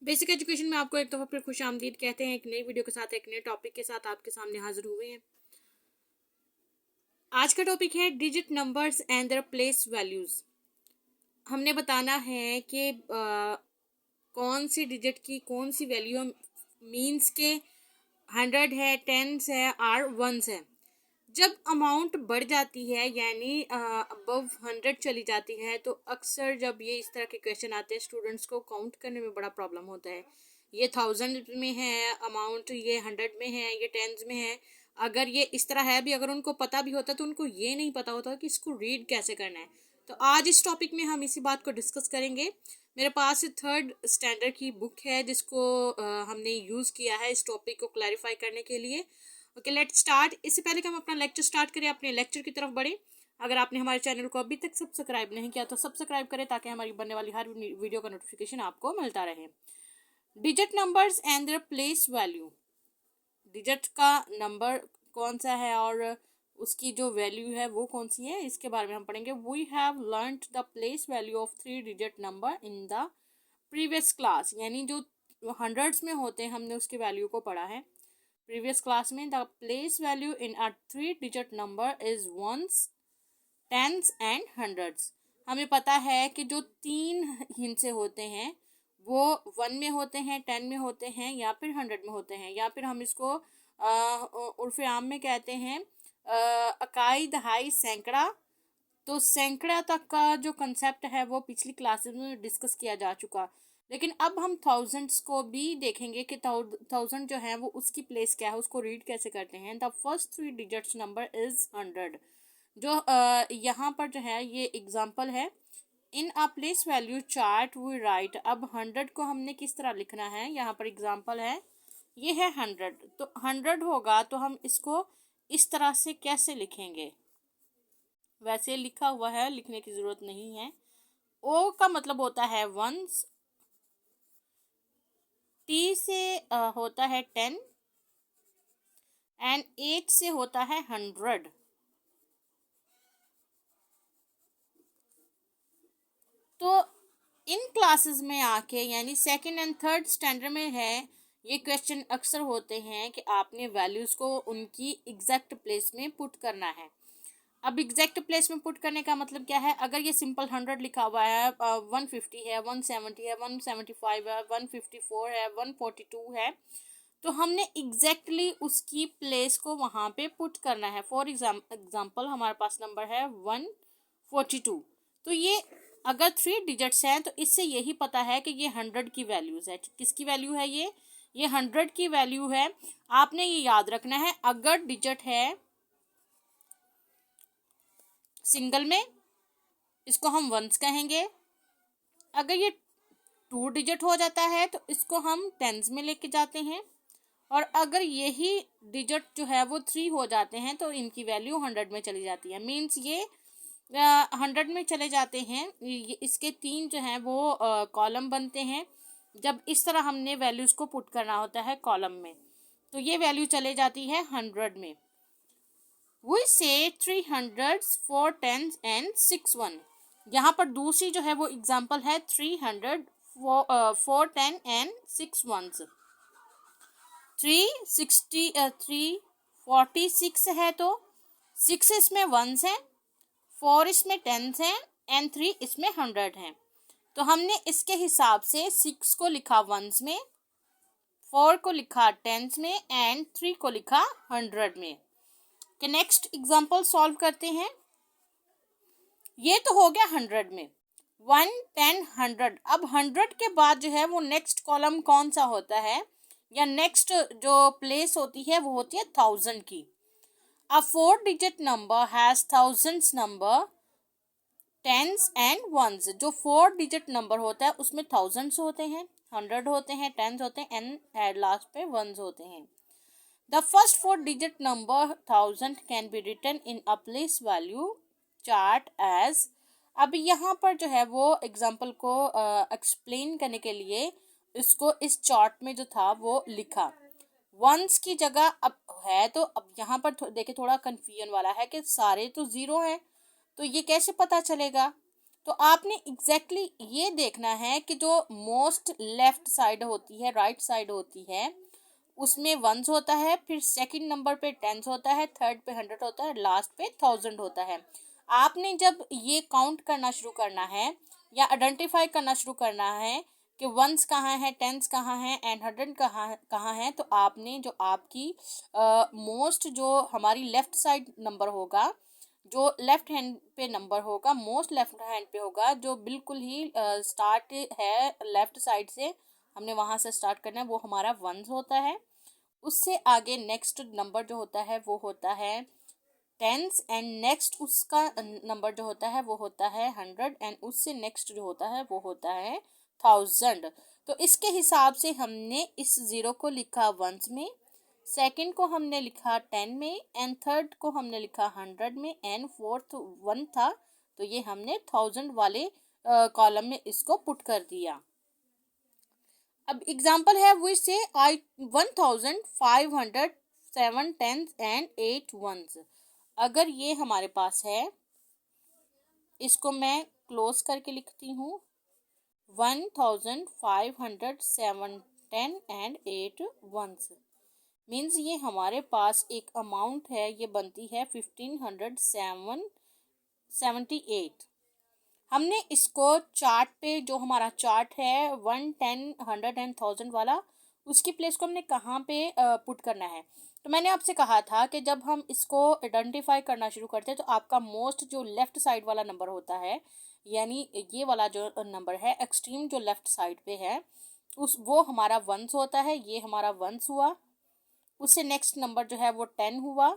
Basic education में आपको एक दफ़ा फिर खुश आमदीद कहते हैं। एक नई वीडियो के साथ, एक नए टॉपिक के साथ आपके सामने हाजिर हुए हैं। आज का टॉपिक है digit numbers and their place values. हमने बताना है कि कौन सी डिजिट की कौन सी वैल्यू मीन्स के 100 है, टेंस है और वंस है। जब अमाउंट बढ़ जाती है यानी अबव 100 चली जाती है तो अक्सर जब ये इस तरह के क्वेश्चन आते हैं स्टूडेंट्स को काउंट करने में बड़ा प्रॉब्लम होता है। ये 1000 में है अमाउंट, ये 100 में है, ये टेंस में है। अगर ये इस तरह है भी, अगर उनको पता भी होता तो उनको ये नहीं पता होता कि इसको रीड कैसे करना है। तो आज इस टॉपिक में हम इसी बात को डिस्कस करेंगे। मेरे पास 3rd स्टैंडर्ड की बुक है जिसको हमने यूज़ किया है इस टॉपिक को क्लैरिफाई करने के लिए। Okay, let's start. इससे पहले कि हम अपना लेक्चर स्टार्ट करें, अपने लेक्चर की तरफ बढ़े। अगर आपने हमारे चैनल को अभी तक सब्सक्राइब नहीं किया तो सब्सक्राइब करें ताकि हमारी बनने वाली हर वीडियो का नोटिफिकेशन आपको मिलता रहे। Digit numbers and their place value. Digit का नंबर कौन सा है और उसकी जो वैल्यू है वो कौन सी है, इसके बारे में हम पढ़ेंगे। We have learned the place value of 3 digit number in the previous class. यानी जो हंड्रेड्स में होते हैं हमने उसकी वैल्यू को पढ़ा है प्रीवियस क्लास में। The place value in a 3 digit number is ones, tens and hundreds. हमें पता है कि जो 3 हिस्से होते हैं वो 1 में होते हैं, 10 में होते हैं या फिर 100 में होते हैं, या फिर हम इसको उर्फ आम में कहते हैं इकाई, दहाई, सैकड़ा। तो सैकड़ा तक का जो कंसेप्ट है वो पिछली क्लासेस में डिस्कस किया जा चुका। लेकिन अब हम थाउजेंड्स को भी देखेंगे कि 1000 जो है वो उसकी प्लेस क्या है, उसको रीड कैसे करते हैं। The first 3 digits number is 100। जो यहाँ पर जो है ये एग्जांपल है। In a place value chart we write. अब 100 को हमने किस तरह लिखना है, यहाँ पर एग्जांपल है, ये है 100। तो 100 होगा तो हम इसको इस तरह से कैसे लिखेंगे। वैसे लिखा हुआ है, लिखने की ज़रूरत नहीं है। ओ का मतलब होता है वंस, टी से होता है 10 एंड 8 से होता है 100। तो इन क्लासेस में आके यानी 2nd एंड 3rd स्टैंडर्ड में है, ये क्वेश्चन अक्सर होते हैं कि आपने वैल्यूज़ को उनकी एग्जैक्ट प्लेस में पुट करना है। अब एग्जैक्ट प्लेस में पुट करने का मतलब क्या है। अगर ये सिंपल 100 लिखा हुआ है, 150 है, 170 है, 175 है, 154 है, 142 है, तो हमने एग्जैक्टली उसकी प्लेस को वहाँ पे पुट करना है। फॉर एग्जाम्पल हमारे पास नंबर है 142। तो ये अगर 3 डिजिट्स हैं तो इससे यही पता है कि ये 100 की वैल्यूज़ है। किसकी वैल्यू है ये 100 की वैल्यू है। आपने ये याद रखना है, अगर डिजिट है सिंगल में इसको हम वंस कहेंगे। अगर ये 2 डिजिट हो जाता है तो इसको हम टेंस में लेके जाते हैं। और अगर यही डिजिट जो है वो 3 हो जाते हैं तो इनकी वैल्यू 100 में चली जाती है। मीन्स ये 100 में चले जाते हैं। इसके 3 जो हैं वो कॉलम बनते हैं। जब इस तरह हमने वैल्यूज़ को पुट करना होता है कॉलम में तो ये वैल्यू चले जाती है 100 में। We say 300, 4 tens and 6 1। यहाँ पर दूसरी जो है वो एग्जाम्पल है 300, 4 10 and 6 ones। 346 है तो 6 इसमें वंस हैं, 4 इसमें टेंस हैं एंड 3 इसमें 100 हैं। तो हमने इसके हिसाब से 6 को लिखा वंस में, 4 को लिखा टेंस में एंड 3 को लिखा 100 में। कि नेक्स्ट एग्जाम्पल सॉल्व करते हैं। ये तो हो गया 100 में, 1 10 100। अब 100 के बाद जो है वो नेक्स्ट कॉलम कौन सा होता है या नेक्स्ट जो प्लेस होती है वो होती है 1000 की। A 4 digit number has thousands number, tens and ones. जो 4 डिजिट नंबर होता है उसमें थाउजेंड्स होते हैं, 100 होते हैं, टेंस होते हैं एंड लास्ट पे वंस होते हैं। The first 4 digit number 1000 can be written in a place value chart as। अब यहाँ पर जो है वो एग्जाम्पल को एक्सप्लेन करने के लिए इसको इस चार्ट में जो था वो लिखा। वंस की जगह अब है तो अब यहाँ पर देखिए थोड़ा कन्फ्यूजन वाला है कि सारे तो 0 हैं तो ये कैसे पता चलेगा। तो आपने एग्जैक्टली ये देखना है कि जो मोस्ट लेफ्ट साइड होती है, राइट साइड होती है, उसमें वंस होता है, फिर सेकंड नंबर पे टेंस होता है, थर्ड पे 100 होता है, लास्ट पे 1000 होता है। आपने जब ये काउंट करना शुरू करना है या आइडेंटिफाई करना शुरू करना है कि वंस कहाँ है, टेंस कहाँ है एंड 100 कहाँ कहाँ है, तो आपने जो आपकी मोस्ट जो हमारी लेफ्ट साइड नंबर होगा, जो लेफ्ट हैंड पे नंबर होगा, मोस्ट लेफ्ट हैंड पे होगा, जो बिल्कुल ही स्टार्ट है लेफ्ट साइड से, हमने वहां से स्टार्ट करना है, वो हमारा वंस होता है। उससे आगे नेक्स्ट नंबर जो होता है वो होता है टेंस, एंड नेक्स्ट उसका नंबर जो होता है वो होता है 100, एंड उससे नेक्स्ट जो होता है वो होता है 1000। तो इसके हिसाब से हमने इस जीरो को लिखा वंस में, सेकंड को हमने लिखा 10 में, एंड थर्ड को हमने लिखा 100 में, एंड फोर्थ 1 था, तो ये हमने 1000 वाले कॉलम में इसको पुट कर दिया। अब एग्जाम्पल है विच से आई 1507 टेंस एंड 8 वंस। अगर ये हमारे पास है, इसको मैं क्लोज करके लिखती हूँ 1507 10 एंड 8 वंस, मीन्स ये हमारे पास एक अमाउंट है, ये बनती है 1578। हमने इसको चार्ट पे, जो हमारा चार्ट है 1 10 100 एंड 1000 वाला, उसकी प्लेस को हमने कहाँ पे पुट करना है। तो मैंने आपसे कहा था कि जब हम इसको आइडेंटिफाई करना शुरू करते हैं तो आपका मोस्ट जो लेफ्ट साइड वाला नंबर होता है, यानी ये वाला जो नंबर है एक्सट्रीम जो लेफ्ट साइड पे है, उस वो हमारा वंस होता है, ये हमारा वंस हुआ। उससे नेक्स्ट नंबर जो है वो 10 हुआ,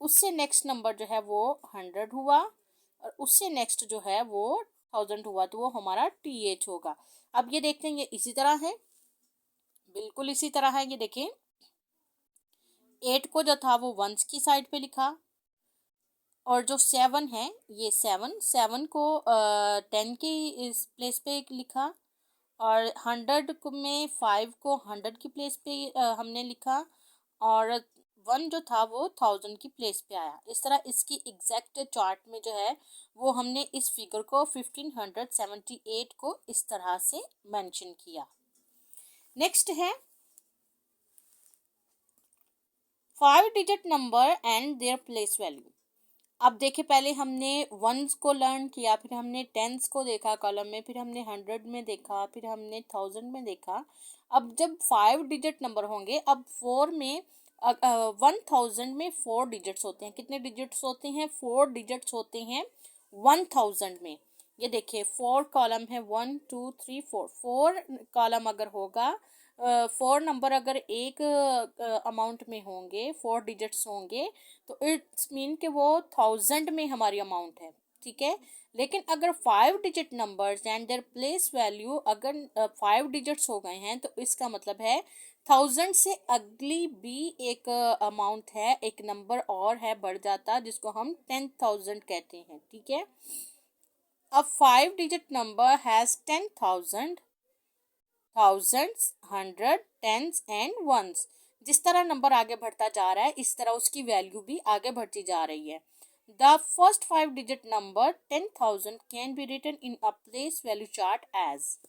उससे नेक्स्ट नंबर जो है वो 100 हुआ, और उससे नेक्स्ट जो है वो 1000 हुआ, तो वो हमारा TH होगा। अब ये देखते हैं, ये इसी तरह है, बिल्कुल इसी तरह है। ये देखें, 8 को जो था वो वंस की साइड पे लिखा, और जो 7 है, ये 7 को 10 की इस प्लेस पे लिखा, और 100 में 5 को 100 की प्लेस पे हमने लिखा, और 1 जो था वो 1000 की प्लेस पे आया। इस तरह इसकी एग्जैक्ट चार्ट में जो है वो हमने इस फिगर को 1578 को इस तरह से मेंशन किया। नेक्स्ट है 5 digit number and their place value. अब देखिए, पहले हमने वंस को लर्न किया, फिर हमने टेंस को देखा कॉलम में, फिर हमने 100 में देखा, फिर हमने 1000 में देखा। अब जब 5 डिजिट नंबर होंगे, अब 4 में 1000 में 4 डिजिट्स होते हैं। कितने डिजिट्स होते हैं? 4 डिजिट्स होते हैं 1000 में। ये देखिए, 4 कॉलम है, 1 2 3 4, 4 कॉलम अगर होगा, 4 नंबर अगर एक अमाउंट में होंगे, 4 डिजिट्स होंगे, तो इट्स मीन कि वो 1000 में हमारी अमाउंट है, ठीक है। लेकिन अगर 5 digit numbers and their place value अगर 5 डिजिट्स हो गए हैं, तो इसका मतलब है 1000 से अगली भी एक अमाउंट है, एक नंबर और है बढ़ जाता, जिसको हम 10,000 कहते हैं, ठीक है। अब 5 digit number has 10,000 thousands, hundred, tens and ones. जिस तरह नंबर आगे बढ़ता जा रहा है, इस तरह उसकी वैल्यू भी आगे बढ़ती जा रही है। The first 5 digit number 10,000 can be written in a place value chart as.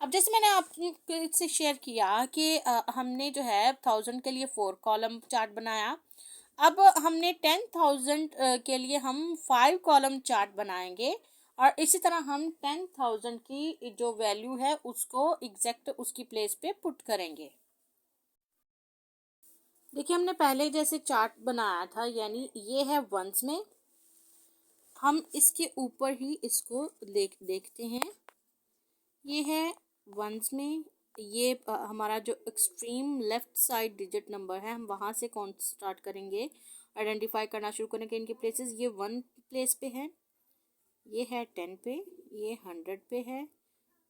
अब जैसे मैंने आपसे शेयर किया कि हमने जो है 1000 के लिए 4 कॉलम चार्ट बनाया। अब हमने 10,000 के लिए हम 5 कॉलम चार्ट बनाएंगे, और इसी तरह हम 10,000 की जो वैल्यू है उसको एग्जैक्ट उसकी प्लेस पे पुट करेंगे। देखिए, हमने पहले जैसे चार्ट बनाया था, यानी ये है वंस में, हम इसके ऊपर ही इसको देखते हैं। ये है वंस में, ये हमारा जो extreme left side digit number है, हम वहाँ से काउंट स्टार्ट करेंगे, आइडेंटिफाई करना शुरू करेंगे इनके प्लेसेस। ये 1 प्लेस पे है, ये है 10 पे, ये 100 पे है,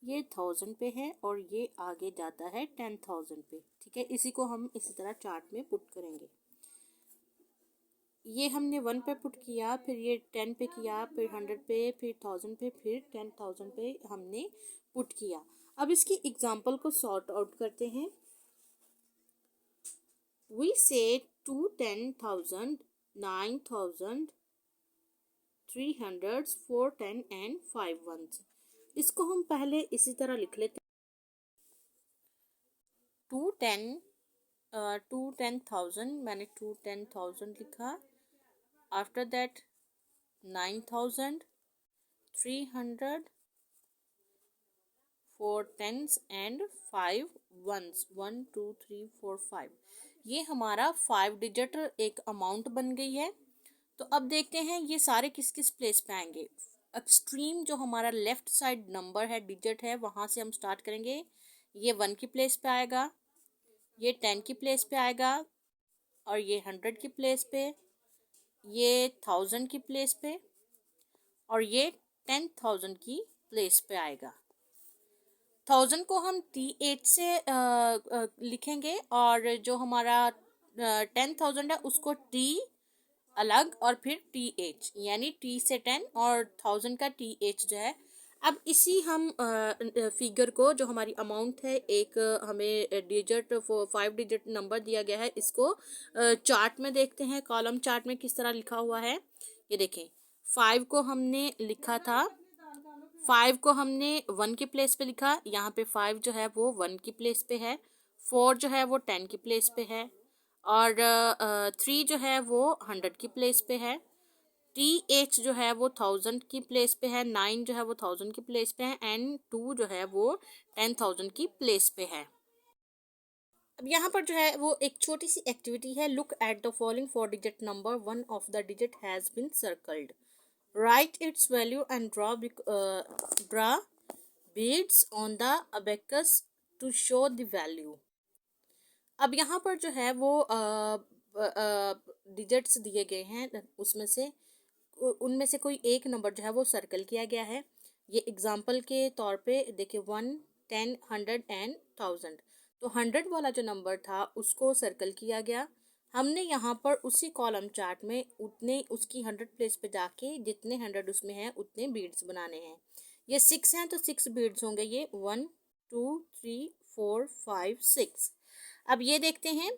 ये 1000 पे है, और ये आगे जाता है 10,000 पे, ठीक है। इसी को हम इसी तरह चार्ट में पुट करेंगे। ये हमने 1 पे पुट किया, फिर ये 10 पे किया, फिर 100 पे, फिर 1000 पे, फिर 10,000 पे हमने पुट किया। अब इसकी एग्जांपल को सॉर्ट आउट करते हैं। वी से 2 10,000 9,000 3 हंड्रेड्स, 4 10 एंड 5 वंस। इसको हम पहले इसी तरह लिख लेते हैं। 2 10,000, मैंने 2 10,000 लिखा। After that 9,000, 300, 4 tens and 5 ones, 1 2 3 4 5। ये हमारा 5 डिजिट एक अमाउंट बन गई है। तो अब देखते हैं ये सारे किस किस प्लेस पे आएंगे। एक्सट्रीम जो हमारा लेफ्ट साइड नंबर है, डिजिट है, वहाँ से हम स्टार्ट करेंगे। ये 1 की प्लेस पे आएगा, ये 10 की प्लेस पे आएगा, और ये 100 की प्लेस पे, ये 1000 की प्लेस पे, और ये 10,000 की प्लेस पे आएगा। 1000 को हम T8 से लिखेंगे, और जो हमारा 10,000 है उसको T अलग और फिर TH, यानी T से 10 और 1000 का TH जो है। अब इसी हम फिगर को, जो हमारी अमाउंट है, एक हमें डिजिट 5 डिजिट नंबर दिया गया है, इसको चार्ट में देखते हैं। कॉलम चार्ट में किस तरह लिखा हुआ है ये देखें। 5 को हमने लिखा था, 5 को हमने 1 की प्लेस पे लिखा। यहाँ पे 5 जो है वो 1 की प्लेस पे है, 4 जो है वो 10 की प्लेस पे है, और 3 जो है वो 100 की प्लेस पे है, TH जो है वो 1000 की प्लेस पे है, 9 जो है वो 1000 की प्लेस पे है, एंड 2 जो है वो 10,000 की प्लेस पे है। अब यहाँ पर जो है वो एक छोटी सी एक्टिविटी है। Look at the following 4 digit number, one of the digit has been circled, write its value and draw beads on the abacus to show the value। अब यहाँ पर जो है वो डिजिट्स दिए गए हैं, उसमें से उनमें से कोई एक नंबर जो है वो सर्कल किया गया है। ये एग्जांपल के तौर पे देखिए 1 10 100 एंड 1000। तो 100 वाला जो नंबर था उसको सर्कल किया गया। हमने यहाँ पर उसी कॉलम चार्ट में उतने उसकी 100 प्लेस पे जाके जितने 100 उसमें हैं उतने बीड्स बनाने हैं। ये 6 हैं तो 6 बीड्स होंगे। ये 1 2 3 4 5 6। अब ये देखते हैं,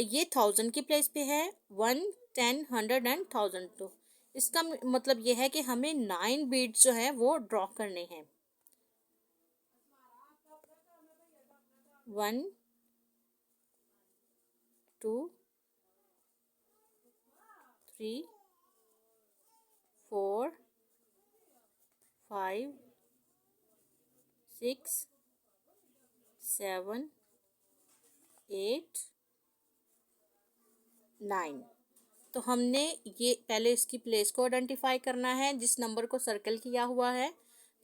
ये 1000 की प्लेस पे है, 1 10 100 एंड 1000। तो इसका मतलब ये है कि हमें 9 बीड्स जो है वो ड्रॉ करने हैं। 1 2 3 4 5 6 7 8 9। तो हमने ये पहले इसकी प्लेस को आइडेंटिफाई करना है, जिस नंबर को सर्कल किया हुआ है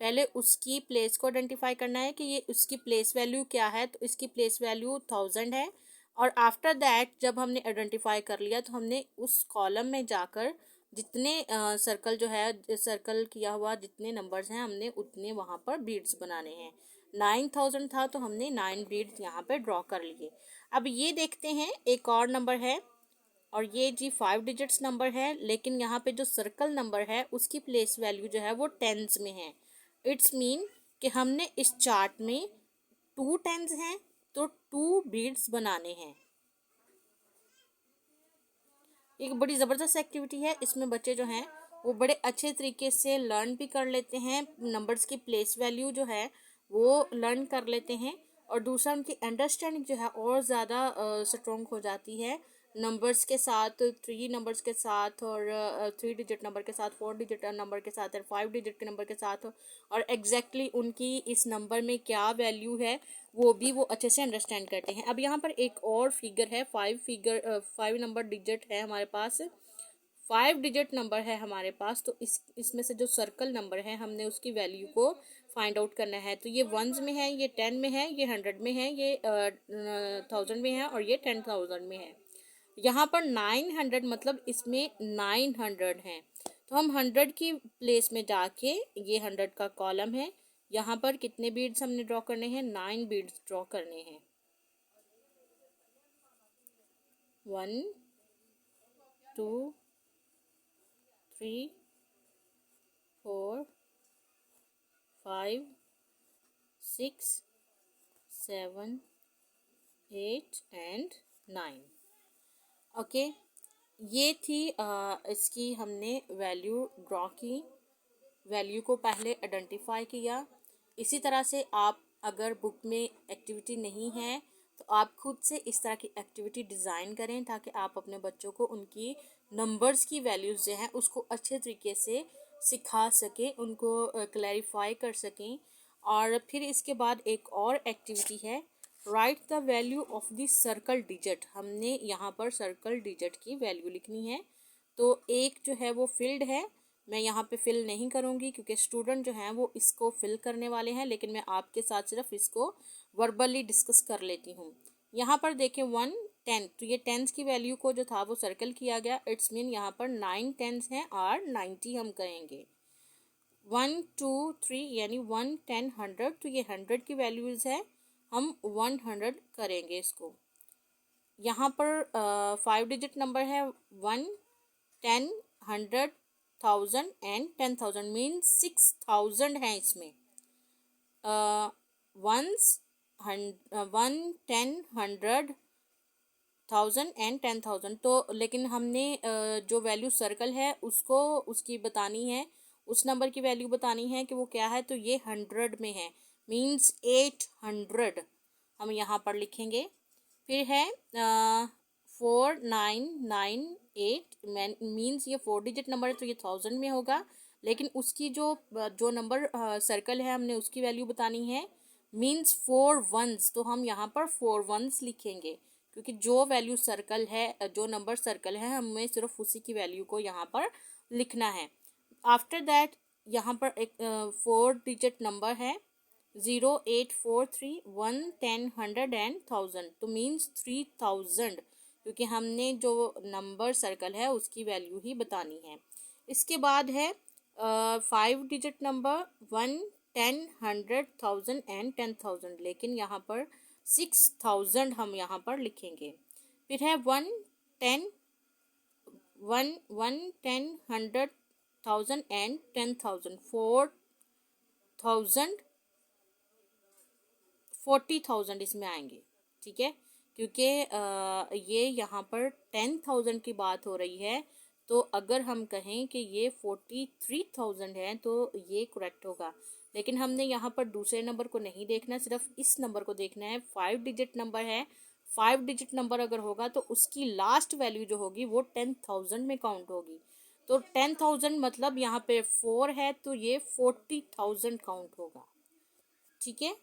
पहले उसकी प्लेस को आइडेंटिफाई करना है कि ये उसकी प्लेस वैल्यू क्या है। तो इसकी प्लेस वैल्यू 1000 है, और आफ्टर दैट जब हमने आइडेंटिफाई कर लिया तो हमने उस कॉलम में जाकर जितने सर्कल जो है सर्कल किया हुआ जितने नंबर्स हैं हमने उतने वहाँ पर बीड्स बनाने हैं। 9000 था तो हमने 9 बीड्स यहाँ पे ड्रॉ कर लिए। अब ये देखते हैं एक और नंबर है, और ये जी 5 डिजिट्स नंबर है, लेकिन यहाँ पे जो सर्कल नंबर है उसकी प्लेस वैल्यू जो है वो टेंस में है। इट्स मीन कि हमने इस चार्ट में 2 टेंस हैं तो 2 बीड्स बनाने हैं। एक बड़ी ज़बरदस्त एक्टिविटी है, इसमें बच्चे जो हैं वो बड़े अच्छे तरीके से लर्न भी कर लेते हैं, नंबर्स की प्लेस वैल्यू जो है वो लर्न कर लेते हैं, और दूसरा उनकी अंडरस्टैंडिंग जो है और ज़्यादा स्ट्रॉन्ग हो जाती है नंबर्स के साथ, 3 नंबर्स के साथ, और 3 डिजिट नंबर के साथ, 4 डिजिट नंबर के साथ, और 5 डिजिट के नंबर के साथ, और एग्जैक्टली उनकी इस नंबर में क्या वैल्यू है वो भी वो अच्छे से अंडरस्टैंड करते हैं। अब यहाँ पर एक और फिगर है, 5 नंबर डिजिट है हमारे पास, 5 डिजिट नंबर है हमारे पास। तो इसमें से जो सर्कल नंबर है हमने उसकी वैल्यू को फाइंड आउट करना है। तो ये 1s में है, ये 10 में है, ये 100 में है, ये 1000 में है, और ये 10,000 में है। यहाँ पर 900 मतलब इसमें 900 हैं, तो हम 100 की प्लेस में जाके, ये 100 का कॉलम है, यहाँ पर कितने बीड्स हमने ड्रॉ करने हैं, 9 बीड्स ड्रॉ करने हैं। 1 2 3 4 5 6 7 8 and 9। ओके, ये थी इसकी हमने वैल्यू ड्रॉ की, वैल्यू को पहले आइडेंटिफाई किया। इसी तरह से आप अगर बुक में एक्टिविटी नहीं है तो आप खुद से इस तरह की एक्टिविटी डिज़ाइन करें ताकि आप अपने बच्चों को उनकी नंबर्स की वैल्यूज़ जो हैं उसको अच्छे तरीके से सिखा सकें, उनको क्लैरिफाई कर सकें। और फिर इसके बाद एक और एक्टिविटी है, right the value of the circle digit. हमने यहाँ पर सर्कल डिजिट की वैल्यू लिखनी है। तो एक जो है वो फील्ड है, मैं यहाँ पे फिल नहीं करूँगी क्योंकि स्टूडेंट जो हैं वो इसको फिल करने वाले हैं, लेकिन मैं आपके साथ सिर्फ इसको वर्बली डिस्कस कर लेती हूँ। यहाँ पर देखें 1 10, तो ये टेंस की वैल्यू को जो था वो सर्कल किया गया। इट्स मीन यहाँ पर 9 टेंस हैं और 90 हम कहेंगे। 1 2 3 यानी 1 10 100, तो ये 100 की वैल्यूज़ है, हम 100 करेंगे इसको। यहाँ पर 5 डिजिट नंबर है, 1 10 100 1000 एंड 10,000 मीन्स 6000 है इसमें। Ones 1 10 100 1000 and 10,000। तो लेकिन हमने जो वैल्यू सर्कल है उसको उसकी बतानी है, उस नंबर की वैल्यू बतानी है कि वो क्या है। तो ये 100 में है, मीन्स 800 हम यहाँ पर लिखेंगे। फिर है 4998 मीन्स ये 4 डिजिट नंबर है तो ये 1000 में होगा, लेकिन उसकी जो नंबर सर्कल है हमने उसकी वैल्यू बतानी है, मीन्स 4 वंस। तो हम यहाँ पर 4 वंस लिखेंगे क्योंकि जो वैल्यू सर्कल है, जो नंबर सर्कल है, हमें सिर्फ उसी की वैल्यू को यहाँ पर लिखना है। आफ्टर दैट यहाँ पर एक 4 डिजिट नंबर है, 0843 1 10 100 एंड 1000, तो मीन्स 3000 क्योंकि हमने जो नंबर सर्कल है उसकी वैल्यू ही बतानी है। इसके बाद है 5 डिजिट नंबर 1 10 100 1000 एंड 10,000, लेकिन यहाँ पर 6000 हम यहाँ पर लिखेंगे। फिर है 1 10 1 1 10 100 1000 एंड 10,000, 4000 40,000 इसमें आएंगे, ठीक है। क्योंकि ये यहाँ पर 10,000 की बात हो रही है, तो अगर हम कहें कि ये 43,000 है तो ये करेक्ट होगा। लेकिन हमने यहाँ पर दूसरे नंबर को नहीं देखना, सिर्फ इस नंबर को देखना है। 5 डिजिट नंबर है, 5 डिजिट नंबर अगर होगा तो उसकी लास्ट वैल्यू जो होगी वो 10,000 में काउंट होगी। तो 10,000 मतलब यहाँ पे 4 है तो ये 40,000 काउंट होगा, ठीक है।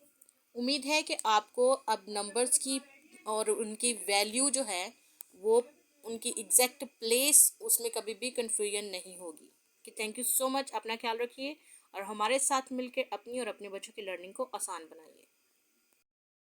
उम्मीद है कि आपको अब नंबर्स की और उनकी वैल्यू जो है वो उनकी एग्जैक्ट प्लेस उसमें कभी भी कन्फ्यूजन नहीं होगी। कि थैंक यू सो मच, अपना ख्याल रखिए और हमारे साथ मिलकर अपनी और अपने बच्चों की लर्निंग को आसान बनाइए।